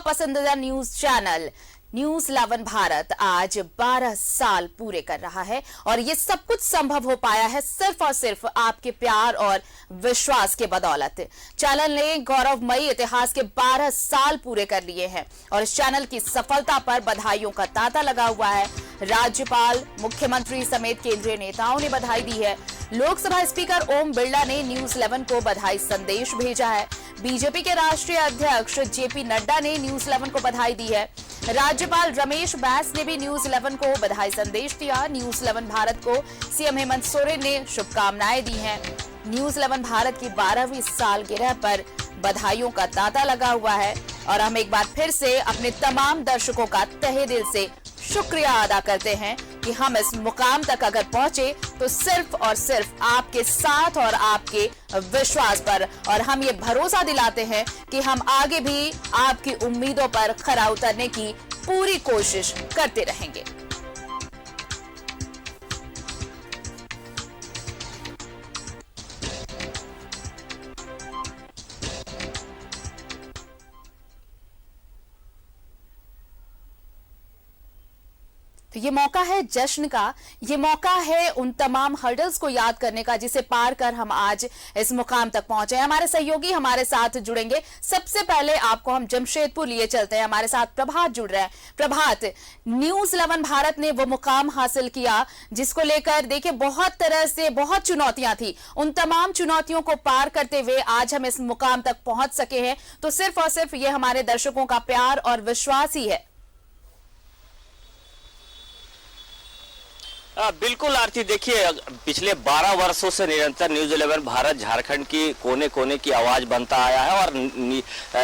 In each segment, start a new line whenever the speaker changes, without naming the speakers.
पसंदीदा news channel news 11 Bharat आज 12 साल पूरे कर रहा है और ये सब कुछ संभव हो पाया है सिर्फ और सिर्फ आपके प्यार और विश्वास के बदौलत। चैनल ने गौरवमयी इतिहास के 12 साल पूरे कर लिए हैं और इस चैनल की सफलता पर बधाइयों का तांता लगा हुआ है। राज्यपाल, मुख्यमंत्री समेत केंद्रीय नेताओं ने बधाई दी है। लोकसभा स्पीकर ओम बिरला ने न्यूज 11 को बधाई संदेश भेजा है। बीजेपी के राष्ट्रीय अध्यक्ष जेपी नड्डा ने न्यूज 11 को बधाई दी है। राज्यपाल रमेश बैस ने भी न्यूज 11 को बधाई संदेश दिया। न्यूज 11 भारत को सीएम हेमंत सोरेन ने शुभकामनाएं दी हैं। न्यूज 11 भारत की 12वीं सालगिरह पर बधाइयों का तांता लगा हुआ है और हम एक बार फिर से अपने तमाम दर्शकों का तहे दिल से शुक्रिया अदा करते हैं कि हम इस मुकाम तक अगर पहुंचे तो सिर्फ और सिर्फ आपके साथ और आपके विश्वास पर, और हम ये भरोसा दिलाते हैं कि हम आगे भी आपकी उम्मीदों पर खरा उतरने की पूरी कोशिश करते रहेंगे। तो ये मौका है जश्न का, ये मौका है उन तमाम हर्डल्स को याद करने का जिसे पार कर हम आज इस मुकाम तक पहुंचे हैं। हमारे सहयोगी हमारे साथ जुड़ेंगे। सबसे पहले आपको हम जमशेदपुर लिए चलते हैं। हमारे साथ प्रभात जुड़ रहे हैं। प्रभात, न्यूज 11 भारत ने वो मुकाम हासिल किया जिसको लेकर देखिए बहुत तरह से बहुत चुनौतियां थी। उन तमाम चुनौतियों को पार करते हुए आज हम इस मुकाम तक पहुंच सके हैं, तो सिर्फ और सिर्फ ये हमारे दर्शकों का प्यार और विश्वास ही है।
बिल्कुल आरती, देखिए पिछले 12 वर्षों से निरंतर न्यूज 11 भारत झारखंड की कोने कोने की आवाज बनता आया है और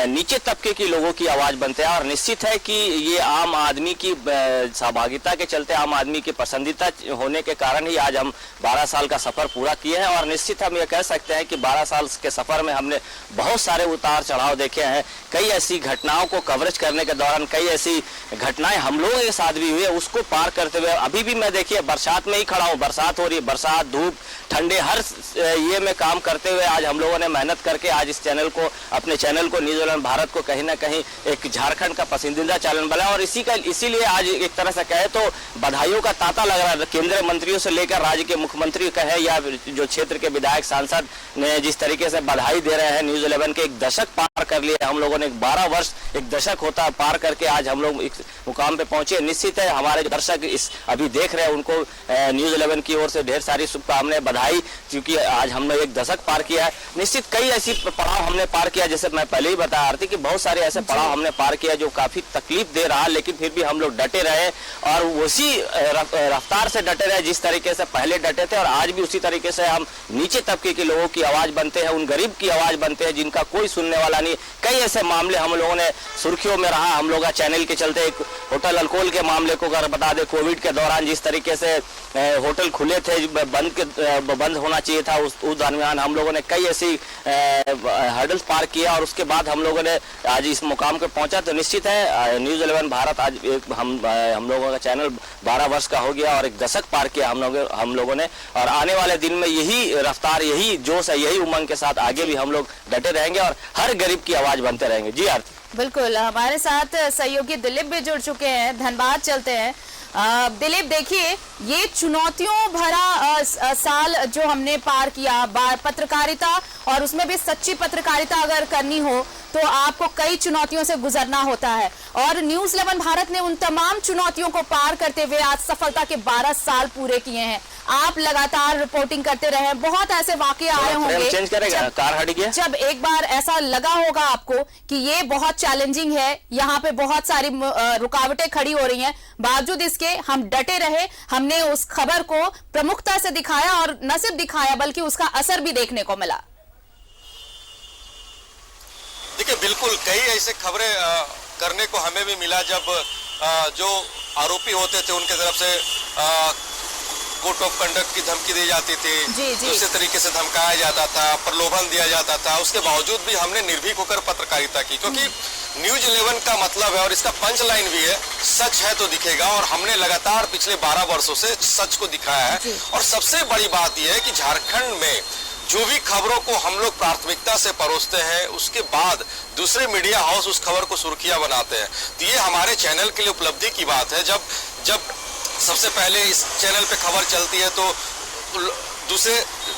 नीचे तबके के लोगों की आवाज बनते हैं। और निश्चित है कि ये आम आदमी की सहभागिता के चलते, आम आदमी की पसंदीदा होने के कारण ही आज हम 12 साल का सफर पूरा किए हैं। और निश्चित हम ये कह सकते हैं कि 12 साल के सफर में हमने बहुत सारे उतार चढ़ाव देखे हैं। कई ऐसी घटनाओं को कवरेज करने के दौरान कई ऐसी घटनाएं हम लोगों के साथ भी हुई है, उसको पार करते हुए अभी भी मैं देखिए बरसात में ही खड़ा हूँ। बरसात हो रही है, बरसात, धूप, ठंडे, हर ये में काम करते हुए आज हम लोगों ने मेहनत करके आज इस चैनल को, अपने चैनल को न्यूज 11 भारत को कहीं ना कहीं एक झारखंड का पसंदीदा चैनल बना। और इसीलिए आज एक तरह से कहे तो बधाइयों का तांता लग रहा है। केंद्रीय मंत्रियों से लेकर राज्य के मुख्यमंत्री कहे या जो क्षेत्र के विधायक सांसद ने जिस तरीके से बधाई दे रहे हैं। न्यूज 11 के एक दशक पार कर लिए हम लोगों ने, 12 वर्ष एक दशक होता पार करके आज हम लोग इस मुकाम पे पहुंचे। निश्चित है हमारे दर्शक इस अभी देख रहे हैं, उनको न्यूज 11 की ओर से ढेर सारी शुभकामनाएं, बधाई, क्योंकि आज हमने एक दशक पार किया है। निश्चित कई ऐसी पड़ाव हमने पार किया, जैसे मैं पहले ही बता रही थी कि बहुत सारे ऐसे पड़ाव हमने पार किया जो काफी तकलीफ दे रहा, लेकिन फिर भी हम लोग डटे रहे और उसी रफ्तार से डटे रहे जिस तरीके से पहले डटे थे। और आज भी उसी तरीके से हम नीचे तबके के लोगों की आवाज बनते हैं, उन गरीब की आवाज बनते हैं जिनका कोई सुनने वाला नहीं। कई ऐसे मामले हम लोगों ने सुर्खियों में रहा हम लोग चैनल के चलते। एक होटल अल्कोहल के मामले को अगर बता दे, कोविड के दौरान जिस तरीके से होटल खुले थे, बंद होना चाहिए था, उस दरमियान हम लोगों ने कई ऐसी हर्डल्स पार किया और उसके बाद हम लोगों ने आज इस मुकाम पे पहुंचा। तो निश्चित है न्यूज 11 भारत आज हम लोगों का चैनल 12 वर्ष का हो गया और एक दशक पार किया हम लोगों ने। और आने वाले दिन में यही रफ्तार, यही जोश है, यही उमंग के साथ आगे भी हम लोग डटे रहेंगे और हर गरीब की आवाज बनते रहेंगे। जी आरती।
बिल्कुल, हमारे साथ सहयोगी दिलीप भी जुड़ चुके हैं। धन्यवाद। चलते हैं दिलीप, देखिए ये चुनौतियों भरा साल जो हमने पार किया, पत्रकारिता, और उसमें भी सच्ची पत्रकारिता अगर करनी हो तो आपको कई चुनौतियों से गुजरना होता है। और न्यूज 11 भारत ने उन तमाम चुनौतियों को पार करते हुए आज सफलता के 12 साल पूरे किए हैं। आप लगातार रिपोर्टिंग करते रहे, बहुत ऐसे वाकये आए होंगे जब एक बार ऐसा लगा होगा आपको कि ये बहुत चैलेंजिंग है, यहाँ पे बहुत सारी रुकावटें खड़ी हो रही हैं, बावजूद इसके हम डटे रहे, हमने उस खबर को प्रमुखता से दिखाया और न सिर्फ दिखाया बल्कि उसका असर भी देखने को मिला।
देखिए बिल्कुल कई ऐसे खबरें करने को हमें भी मिला जब जो आरोपी होते थे उनके तरफ से कोड ऑफ कंडक्ट की धमकी दी जाती थी, दूसरे तरीके से धमकाया जाता था, प्रलोभन दिया जाता था। उसके बावजूद भी हमने निर्भीक होकर पत्रकारिता की, क्योंकि न्यूज 11 का मतलब है और इसका पंच लाइन भी है, सच है तो दिखेगा। और हमने लगातार पिछले 12 वर्षों से सच को दिखाया है। और सबसे बड़ी बात यह है कि झारखंड में जो भी खबरों को हम लोग प्राथमिकता से परोसते हैं, उसके बाद दूसरे मीडिया हाउस उस खबर को सुर्खियां बनाते हैं। तो ये हमारे चैनल के लिए उपलब्धि की बात है। जब सबसे पहले इस चैनल पे खबर चलती है तो दूसरे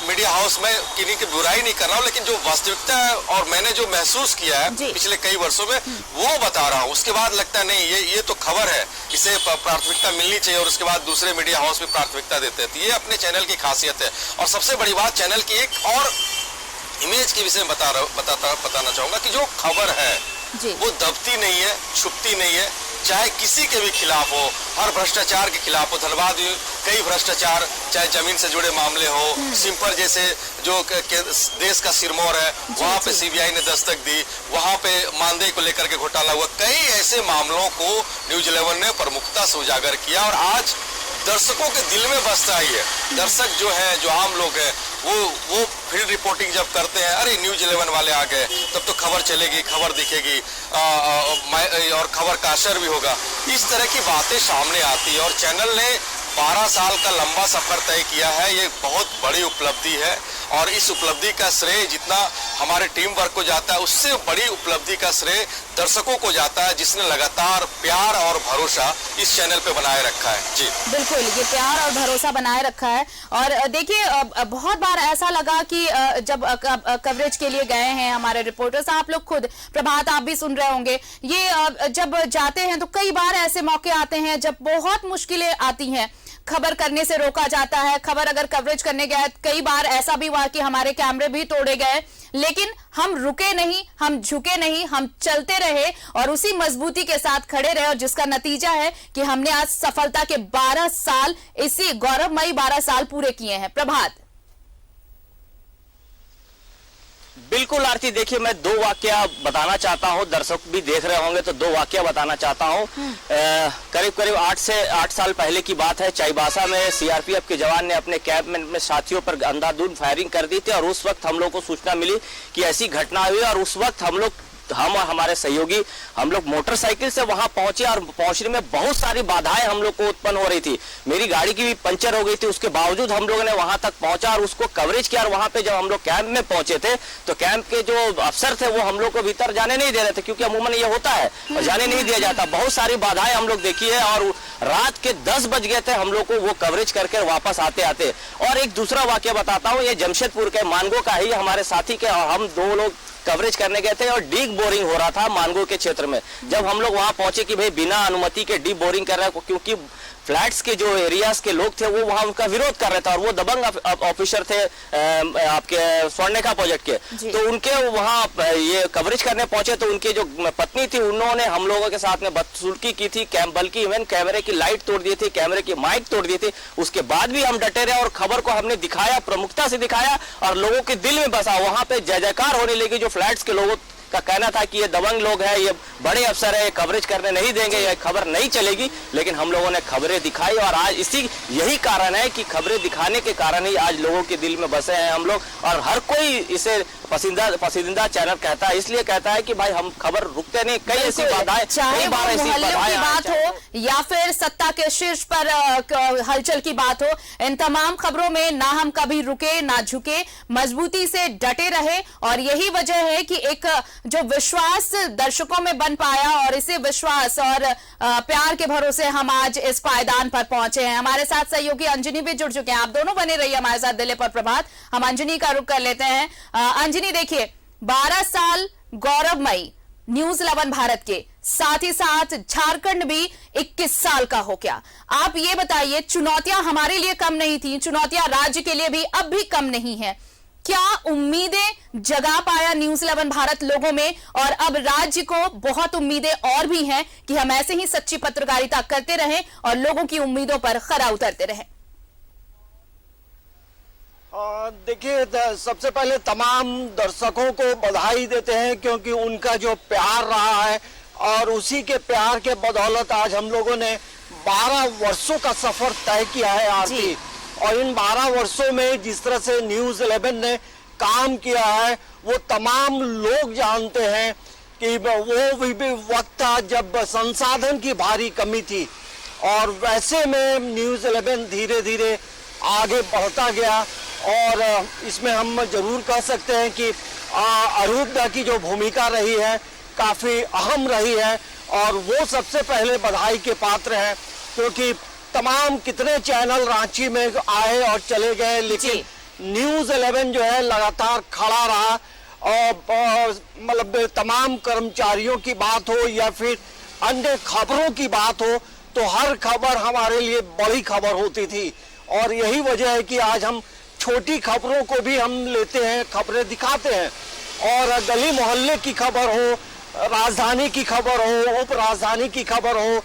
मीडिया हाउस में किन्हीं की बुराई नहीं कर रहा हूँ, लेकिन जो वास्तविकता है और मैंने जो महसूस किया है पिछले कई वर्षों में वो बता रहा हूँ। उसके बाद लगता है नहीं, ये तो खबर है, इसे प्राथमिकता मिलनी चाहिए, और उसके बाद दूसरे मीडिया हाउस भी प्राथमिकता देते हैं। तो ये अपने चैनल की खासियत है। और सबसे बड़ी बात, चैनल की एक और इमेज के विषय में बताना चाहूंगा कि जो खबर है वो दबती नहीं है, छुपती नहीं है, चाहे किसी के भी खिलाफ हो, हर भ्रष्टाचार के खिलाफ हो। धनबाद कई भ्रष्टाचार, चाहे जमीन से जुड़े मामले हो, सिंपर जैसे जो देश का सिरमौर है, वहां पे सीबीआई ने दस्तक दी, वहां पे मानदेय को लेकर के घोटाला हुआ, कई ऐसे मामलों को न्यूज 11 ने प्रमुखता से उजागर किया और आज दर्शकों के दिल में बसता ही है। दर्शक जो है, जो आम लोग हैं, वो फील्ड रिपोर्टिंग जब करते हैं, अरे न्यूज 11 वाले आ गए, तब तो खबर चलेगी, खबर दिखेगी और खबर का असर भी होगा, इस तरह की बातें सामने आती है। और चैनल ने 12 साल का लंबा सफर तय किया है, ये बहुत बड़ी उपलब्धि है। और इस उपलब्धि का श्रेय जितना हमारे टीम वर्क को जाता है, उससे बड़ी उपलब्धि का श्रेय दर्शकों को जाता है, जिसने लगातार प्यार और भरोसा इस चैनल पे बनाए रखा है। जी
बिल्कुल, ये प्यार और भरोसा बनाए रखा है। और देखिए, बहुत बार ऐसा लगा कि जब कवरेज के लिए गए हैं हमारे रिपोर्टर्स, आप लोग खुद, प्रभात आप भी सुन रहे होंगे, ये जब जाते हैं तो कई बार ऐसे मौके आते हैं जब बहुत मुश्किलें आती हैं, खबर करने से रोका जाता है। खबर अगर कवरेज करने गए, कई बार ऐसा भी हुआ कि हमारे कैमरे भी तोड़े गए, लेकिन हम रुके नहीं, हम झुके नहीं, हम चलते रहे और उसी मजबूती के साथ खड़े रहे, और जिसका नतीजा है कि हमने आज सफलता के 12 साल, इसी गौरवमयी 12 साल पूरे किए हैं। प्रभात।
बिल्कुल आरती, देखिए मैं 2 वाकया बताना चाहता हूं, दर्शक भी देख रहे होंगे तो 2 वाकया बताना चाहता हूं। करीब 8 साल पहले की बात है। चाईबासा में सीआरपीएफ के जवान ने अपने कैंप में साथियों पर अंधाधुंध फायरिंग कर दी थी और उस वक्त हम लोग को सूचना मिली कि ऐसी घटना हुई और उस वक्त हम और हमारे सहयोगी हम लोग मोटरसाइकिल से वहां पहुंचे और पहुंचने में बहुत सारी बाधाएं हम लोग को उत्पन्न हो रही थी। मेरी गाड़ी की भी पंचर हो गई थी, उसके बावजूद हम लोगों ने वहां तक पहुंचा और उसको कवरेज किया। और वहां पे जब हम लोग कैंप में पहुंचे थे तो कैंप के जो अफसर थे वो हम लोग को भीतर जाने नहीं दे रहे थे, क्योंकि अमूमन ये होता है और जाने नहीं दिया जाता। बहुत सारी बाधाएं हम लोग देखी है और रात के 10 बज गए थे हम लोग को वो कवरेज करके वापस आते आते। और एक दूसरा वाकया बताता हूँ, ये जमशेदपुर के मानगो का ही, हमारे साथी के और हम 2 लोग कवरेज करने गए थे और डीप बोरिंग हो रहा था मानगो के क्षेत्र में। जब हम लोग वहां पहुंचे कि भाई बिना अनुमति के डीप बोरिंग कर रहे हैं, क्योंकि फ्लैट्स के जो एरियाज के लोग थे वो वहां उनका विरोध कर रहे थे और वो दबंग ऑफिसर थे आपके स्वर्णिका प्रोजेक्ट के, तो उनके वहां ये कवरेज करने पहुंचे तो उनकी जो पत्नी थी उन्होंने हम लोगों के साथ में बदसलूकी की थी, बल्कि इवन कैमरे की लाइट तोड़ दी थी, कैमरे की माइक तोड़ दी थी। उसके बाद भी हम डटे रहे और खबर को हमने दिखाया, प्रमुखता से दिखाया और लोगों के दिल में बसा। वहां पे जय जयकार होने लगी। जो फ्लैट्स के लोगों का कहना था कि ये दबंग लोग हैं, ये बड़े अफसर है, कवरेज करने नहीं देंगे, ये खबर नहीं चलेगी, लेकिन हम लोगों ने खबरें दिखाई और आज यही कारण है कि खबरें दिखाने के कारण ही आज लोगों के दिल में बसे हैं हम लोग। और हर कोई इसे पसंदीदा चैनल कहता है, इसलिए कहता है कि भाई हम खबर रुकते नहीं। कई ऐसी बाधाएं,
चाहे वो मोहल्लों की बात हो या फिर सत्ता के शीर्ष पर हलचल की बात हो, इन तमाम खबरों में ना हम कभी रुके ना झुके, मजबूती से डटे रहे। और यही वजह है कि एक जो विश्वास दर्शकों में बन पाया और इसी विश्वास और प्यार के भरोसे हम आज इस पायदान पर पहुंचे हैं। हमारे साथ सहयोगी अंजनी भी जुड़ चुके हैं। आप दोनों बने रहिए हमारे साथ दिलीप और प्रभात। हम अंजनी का रुख कर लेते हैं। अंजनी, देखिए 12 साल गौरवमयी न्यूज 11 भारत के, साथ ही साथ झारखंड भी 21 साल का हो गया। आप ये बताइए, चुनौतियां हमारे लिए कम नहीं थी, चुनौतियां राज्य के लिए भी अब भी कम नहीं है। क्या उम्मीदें जगा पाया न्यूज 11 भारत लोगों में, और अब राज्य को बहुत उम्मीदें और भी हैं कि हम ऐसे ही सच्ची पत्रकारिता करते रहें और लोगों की उम्मीदों पर खरा उतरते रहें?
देखिए, सबसे पहले तमाम दर्शकों को बधाई देते हैं, क्योंकि उनका जो प्यार रहा है और उसी के प्यार के बदौलत आज हम लोगों ने 12 वर्षों का सफर तय किया है आरती। और इन 12 वर्षों में जिस तरह से न्यूज 11 ने काम किया है वो तमाम लोग जानते हैं कि वो भी वक्त था जब संसाधन की भारी कमी थी, और वैसे में न्यूज 11 धीरे धीरे आगे बढ़ता गया और इसमें हम जरूर कह सकते हैं कि अरूपदा की जो भूमिका रही है काफ़ी अहम रही है और वो सबसे पहले बधाई के पात्र हैं, क्योंकि तमाम कितने चैनल रांची में आए और चले गए, लेकिन न्यूज़ 11 जो है लगातार खड़ा रहा। और मतलब तमाम कर्मचारियों की बात हो या फिर अन्य खबरों की बात हो, तो हर खबर हमारे लिए बड़ी खबर होती थी। और यही वजह है कि आज हम छोटी खबरों को भी हम लेते हैं, खबरें दिखाते हैं। और गली मोहल्ले की खबर हो, राजधानी की खबर हो, उप राजधानी की खबर हो,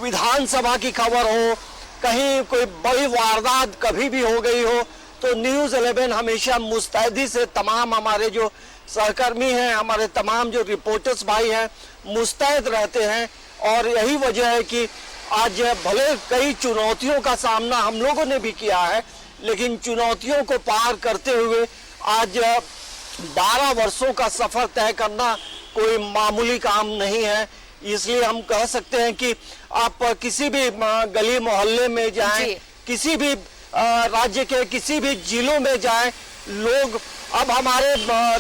विधानसभा की खबर हो, कहीं कोई बड़ी वारदात कभी भी हो गई हो, तो न्यूज़ 11 हमेशा मुस्तैदी से तमाम हमारे जो सहकर्मी हैं, हमारे तमाम जो रिपोर्टर्स भाई हैं, मुस्तैद रहते हैं। और यही वजह है कि आज भले कई चुनौतियों का सामना हम लोगों ने भी किया है, लेकिन चुनौतियों को पार करते हुए आज 12 वर्षों का सफर तय करना कोई मामूली काम नहीं है। इसलिए हम कह सकते हैं कि आप किसी भी गली मोहल्ले में जाएं, किसी भी राज्य के किसी भी जिलों में जाएं, लोग अब हमारे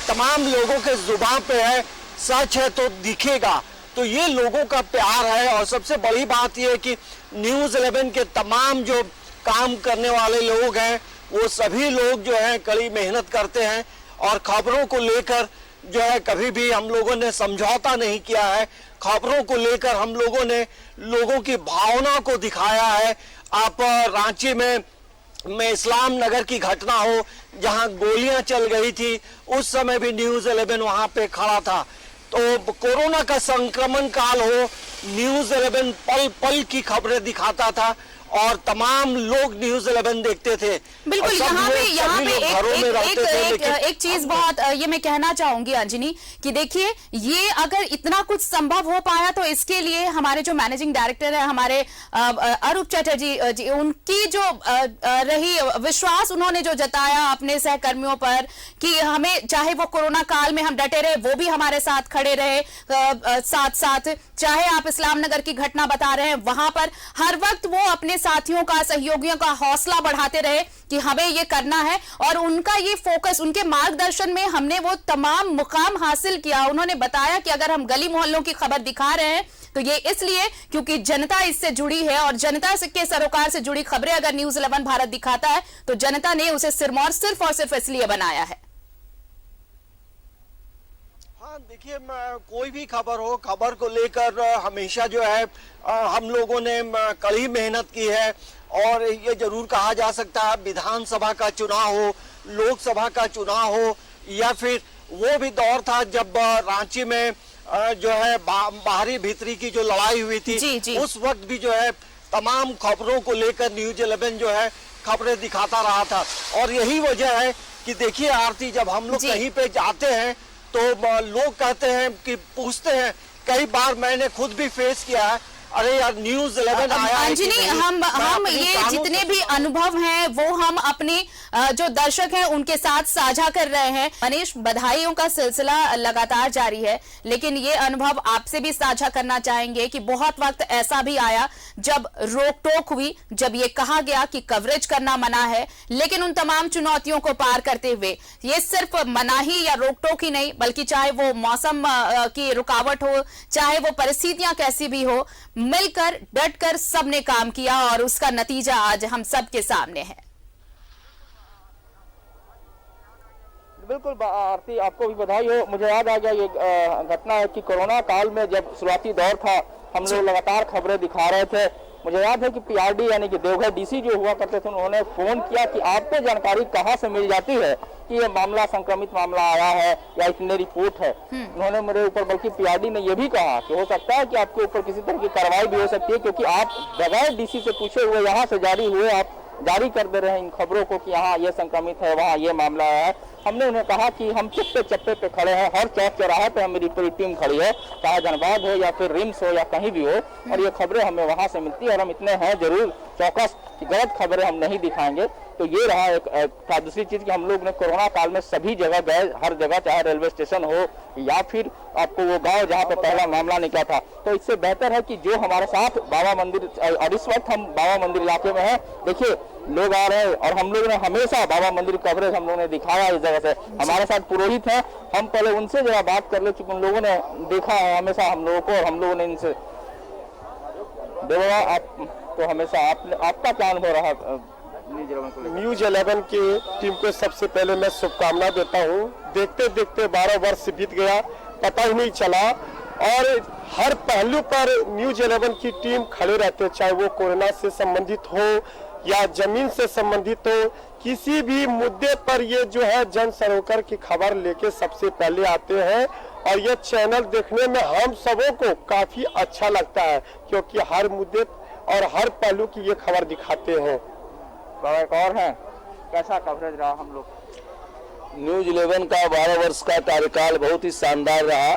तमाम लोगों के जुबान पे है, सच है तो दिखेगा। तो ये लोगों का प्यार है। और सबसे बड़ी बात ये है कि न्यूज़ 11 के तमाम जो काम करने वाले लोग हैं, वो सभी लोग जो हैं कड़ी मेहनत करते हैं और खबरों को लेकर जो है कभी भी हम लोगों ने समझौता नहीं किया है। खबरों को लेकर हम लोगों ने लोगों की भावना को दिखाया है। आप रांची में इस्लाम नगर की घटना हो, जहां गोलियां चल गई थी, उस समय भी न्यूज़ 11 वहां पे खड़ा था। तो कोरोना का संक्रमण काल हो, न्यूज़ 11 पल पल की खबरें दिखाता था और तमाम लोग न्यूज़ 11 देखते थे।
बिल्कुल, यहाँ पे एक चीज बहुत ये मैं कहना चाहूंगी अंजनी कि देखिए, ये अगर इतना कुछ संभव हो पाया तो इसके लिए हमारे जो मैनेजिंग डायरेक्टर है, हमारे अरूप चटर्जी जी, उनकी जो रही विश्वास उन्होंने जो जताया अपने सहकर्मियों पर कि हमें चाहे वो कोरोना काल में हम डटे रहे, वो भी हमारे साथ खड़े रहे, साथ साथ चाहे आप इस्लाम नगर की घटना बता रहे हैं, वहां पर हर वक्त वो अपने साथियों का, सहयोगियों का हौसला बढ़ाते रहे कि हमें ये करना है। और उनका ये फोकस, उनके मार्गदर्शन में हमने वो तमाम मुकाम हासिल किया। उन्होंने बताया कि अगर हम गली मोहल्लों की खबर दिखा रहे हैं तो ये इसलिए क्योंकि जनता इससे जुड़ी है और जनता के सरोकार से जुड़ी खबरें अगर न्यूज़ 11 भारत दिखाता है तो जनता ने उसे सिरमौर सिर्फ और सिर्फ इसलिए बनाया है।
देखिए, कोई भी खबर हो, खबर को लेकर हमेशा जो है हम लोगों ने कड़ी मेहनत की है। और ये जरूर कहा जा सकता है, विधानसभा का चुनाव हो, लोकसभा का चुनाव हो, या फिर वो भी दौर था जब रांची में जो है बाहरी भीतरी की जो लड़ाई हुई थी, उस वक्त भी जो है तमाम खबरों को लेकर न्यूज़ 11 जो है खबरें दिखाता रहा था। और यही वजह है कि देखिए आरती, जब हम लोग कहीं पे जाते हैं तो लोग कहते हैं कि पूछते हैं, कई बार मैंने खुद भी फेस किया है, अरे यार न्यूज़ 11 आया है कि नहीं?
हम ये जितने भी अनुभव हैं वो हम अपने जो दर्शक हैं उनके साथ साझा कर रहे हैं। मनीष, बधाइयों का सिलसिला लगातार जारी है, लेकिन ये अनुभव आपसे भी साझा करना चाहेंगे कि बहुत वक्त ऐसा भी आया जब रोक टोक हुई, जब ये कहा गया कि कवरेज करना मना है, लेकिन उन तमाम चुनौतियों को पार करते हुए ये सिर्फ मनाही या रोक टोक ही नहीं, बल्कि चाहे वो मौसम की रुकावट हो, चाहे वो परिस्थितियां कैसी भी हो, मिलकर डटकर सबने काम किया और उसका नतीजा आज हम सबके सामने है।
बिल्कुल आरती, आपको भी बधाई हो। मुझे याद आ गया ये घटना है कि कोरोना काल में जब शुरुआती दौर था, हम लोग लगातार खबरें दिखा रहे थे। मुझे याद है कि पीआरडी यानी कि देवघर डीसी जो हुआ करते थे, उन्होंने फोन किया कि आपको जानकारी कहाँ से मिल जाती है कि ये मामला संक्रमित मामला आया है या इतने रिपोर्ट है। उन्होंने मेरे ऊपर, बल्कि पीआरडी ने यह भी कहा कि हो सकता है कि आपके ऊपर किसी तरह की कार्रवाई भी हो सकती है, क्योंकि आप बगैर डीसी से पूछे हुए यहाँ से जारी हुए, आप जारी कर दे रहे हैं इन खबरों को कि यहाँ ये संक्रमित है, वहाँ ये मामला है। हमने उन्हें कहा कि हम चप्पे चप्पे पे खड़े हैं, हर चौक चौराहे पे हमारी पूरी टीम खड़ी है, चाहे धनबाद हो या फिर रिम्स हो या कहीं भी हो, और ये खबरें हमें वहाँ से मिलती है और हम इतने हैं जरूर चौकस कि गलत खबरें हम नहीं दिखाएंगे। तो ये रहा एक था। दूसरी चीज कि हम लोग ने कोरोना काल में सभी जगह गए, हर जगह, चाहे रेलवे स्टेशन हो या फिर आपको वो गांव जहां पे पहला मामला निकला था। तो इससे बेहतर है कि जो हमारे साथ बाबा मंदिर, और इस वक्त हम बाबा मंदिर इलाके में हैं, देखिए लोग आ रहे हैं और हम लोग ने हमेशा बाबा मंदिर कवरेज हम लोगों ने दिखाया इस जगह से। हमारे साथ पुरोहित हैं, हम पहले उनसे जरा बात कर ले, चूंकि उन लोगों ने देखा है हमेशा हम लोगों को, और हम लोगों ने इनसे देखा। आप तो हमेशा आपका क्या अनुभव रहा
न्यूज 11 की टीम को? सबसे पहले मैं शुभकामना देता हूँ। देखते देखते 12 वर्ष बीत गया, पता ही नहीं चला, और हर पहलू पर न्यूज 11 की टीम खड़े रहते, चाहे वो कोरोना से संबंधित हो या जमीन से संबंधित हो, किसी भी मुद्दे पर ये जो है जन सरोकार की खबर लेके सबसे पहले आते हैं। और ये चैनल देखने में हम सबों को काफी अच्छा लगता है, क्योंकि हर मुद्दे और हर पहलू की ये खबर दिखाते हैं।
एक और है, कैसा कवरेज रहा हम लोग?
न्यूज 11 का 12 वर्ष का कार्यकाल बहुत ही शानदार रहा,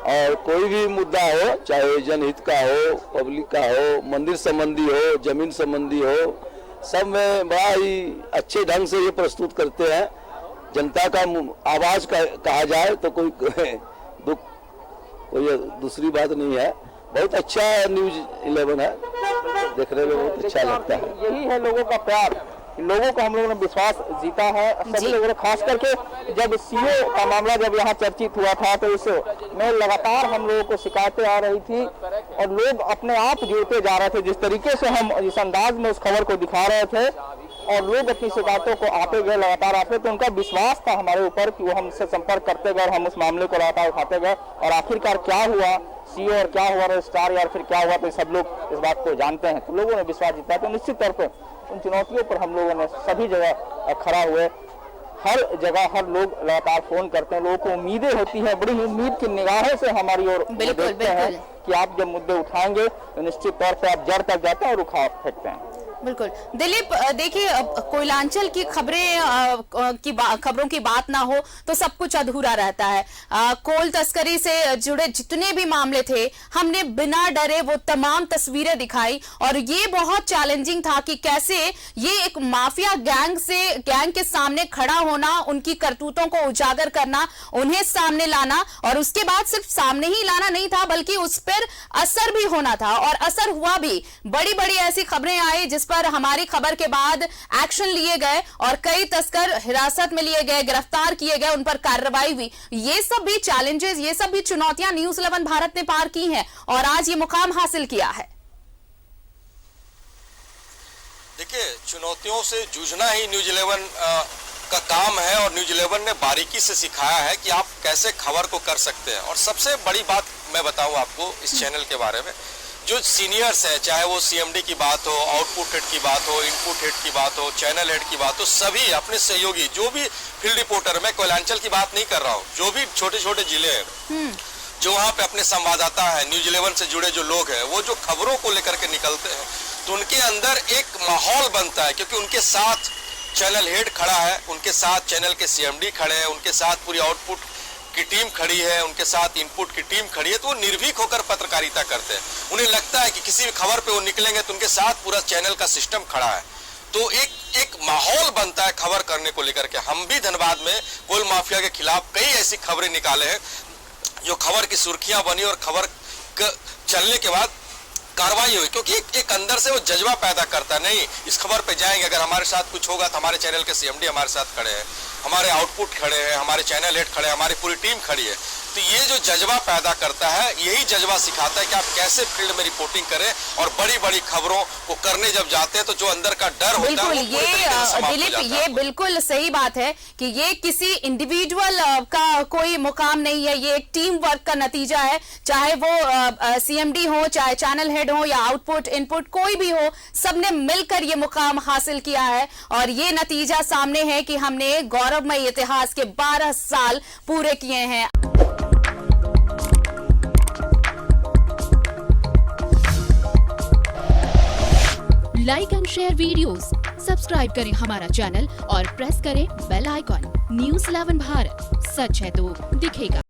और कोई भी मुद्दा हो, चाहे जनहित का हो, पब्लिक का हो, मंदिर संबंधी हो, जमीन संबंधी हो, सब में बड़ा ही अच्छे ढंग से ये प्रस्तुत करते हैं। जनता का आवाज कहा जाए तो कोई दुख, कोई दूसरी बात नहीं है। बहुत अच्छा न्यूज 11 है, देखने में बहुत अच्छा लगता है।
यही है लोगों का प्यार, लोगों को हम लोगों ने विश्वास जीता है सभी लोगों ने। खास करके जब सीओ का मामला जब यहाँ चर्चित हुआ था, तो इसमें लगातार हम लोगों को शिकायतें आ रही थी और लोग अपने आप जुड़ते जा रहे थे। जिस तरीके से हम इस अंदाज में उस खबर को दिखा रहे थे और लोग अपनी शिकायतों को आते गए, लगातार आते, तो उनका विश्वास था हमारे ऊपर कि वो हमसे संपर्क करते गए और हम उस मामले को लगातार उठाते गए। और आखिरकार क्या हुआ सीओ और क्या हुआ रजिस्ट्रार या फिर क्या हुआ, तो सब लोग इस बात को जानते हैं। तो लोगों ने विश्वास जीता। तो निश्चित तौर पर उन चुनौतियों पर हम लोगों ने सभी जगह खड़ा हुए। हर जगह हर लोग लगातार फोन करते हैं, लोगों को उम्मीदें होती हैं, बड़ी उम्मीद की निगाहों से हमारी ओर देखते हैं कि आप जब मुद्दे उठाएंगे तो निश्चित तौर पर आप जड़ तक जाते हैं और उठा फेंकते हैं।
बिल्कुल दिलीप, देखिए कोयलांचल की खबरों की बात ना हो तो सब कुछ अधूरा रहता है। कोल तस्करी से जुड़े जितने भी मामले थे, हमने बिना डरे वो तमाम तस्वीरें दिखाई, और ये बहुत चैलेंजिंग था कि कैसे ये एक माफिया गैंग के सामने खड़ा होना, उनकी करतूतों को उजागर करना, उन्हें सामने लाना, और उसके बाद सिर्फ सामने ही लाना नहीं था बल्कि उस पर असर भी होना था, और असर हुआ भी। बड़ी बड़ी ऐसी खबरें आई जिस पर हमारी खबर के बाद एक्शन लिए गए और कई तस्कर हिरासत में लिए गए, गिरफ्तार किए गए, उन पर कार्रवाई हुई। ये सब भी चैलेंजेस, ये सब भी चुनौतियां न्यूज 11 भारत ने पार की हैं और आज ये मुकाम हासिल किया है।
देखिए, चुनौतियों से जूझना ही न्यूज 11 का काम है, और न्यूज 11 ने बारीकी से सिखाया है कि आप कैसे खबर को कर सकते हैं। और सबसे बड़ी बात मैं बताऊं आपको इस चैनल के बारे में, जो सीनियर्स हैं, चाहे वो सीएमडी की बात हो, आउटपुट हेड की बात हो, इनपुट हेड की बात हो, चैनल हेड की बात हो, सभी अपने सहयोगी, जो भी फील्ड रिपोर्टर, मैं कोयलांचल की बात नहीं कर रहा हूँ, जो भी छोटे छोटे जिले हैं, जो वहाँ पे अपने संवाददाता है, न्यूज 11 से जुड़े जो लोग हैं, वो जो खबरों को लेकर के निकलते हैं, तो उनके अंदर एक माहौल बनता है, क्योंकि उनके साथ चैनल हेड खड़ा है, उनके साथ चैनल के सीएमडी खड़े हैं, उनके साथ पूरी आउटपुट की टीम खड़ी है, उनके साथ इनपुट की टीम खड़ी है, तो वो निर्भीक होकर पत्रकारिता करते हैं। उन्हें लगता है कि किसी भी खबर पे वो निकलेंगे तो उनके साथ पूरा चैनल का सिस्टम खड़ा है, तो एक माहौल बनता है खबर करने को लेकर के। हम भी धनबाद में कोल माफिया के खिलाफ कई ऐसी खबरें निकाले हैं जो खबर की सुर्खियां बनी और खबर चलने के बाद कार्रवाई हुई, क्योंकि एक अंदर से वो जज्बा पैदा करता है, नहीं इस खबर पे जाएंगे, अगर हमारे साथ कुछ होगा तो हमारे चैनल के सीएमडी हमारे साथ खड़े हैं, हमारे आउटपुट खड़े हैं, हमारे चैनल हेड खड़े हैं, हमारी पूरी टीम खड़ी है। तो ये जो जज्बा पैदा करता है, यही जज्बा सिखाता है कि आप कैसे फील्ड में रिपोर्टिंग करें, और बड़ी बड़ी खबरों को करने जब जाते हैं तो जो अंदर का डर होता है,
ये दिलीप, ये बिल्कुल सही बात है कि ये किसी इंडिविजुअल का कोई मुकाम नहीं है, ये एक टीम वर्क का नतीजा है। चाहे वो सीएमडी हो, चाहे चैनल हेड हो या आउटपुट इनपुट कोई भी हो, सबने मिलकर ये मुकाम हासिल किया है, और ये नतीजा सामने है कि हमने गौरवमय इतिहास के 12 साल पूरे किए हैं।
Like and share videos, subscribe करें हमारा चैनल और प्रेस करें बेल आइकॉन। न्यूज़ 11 भारत, सच है तो दिखेगा।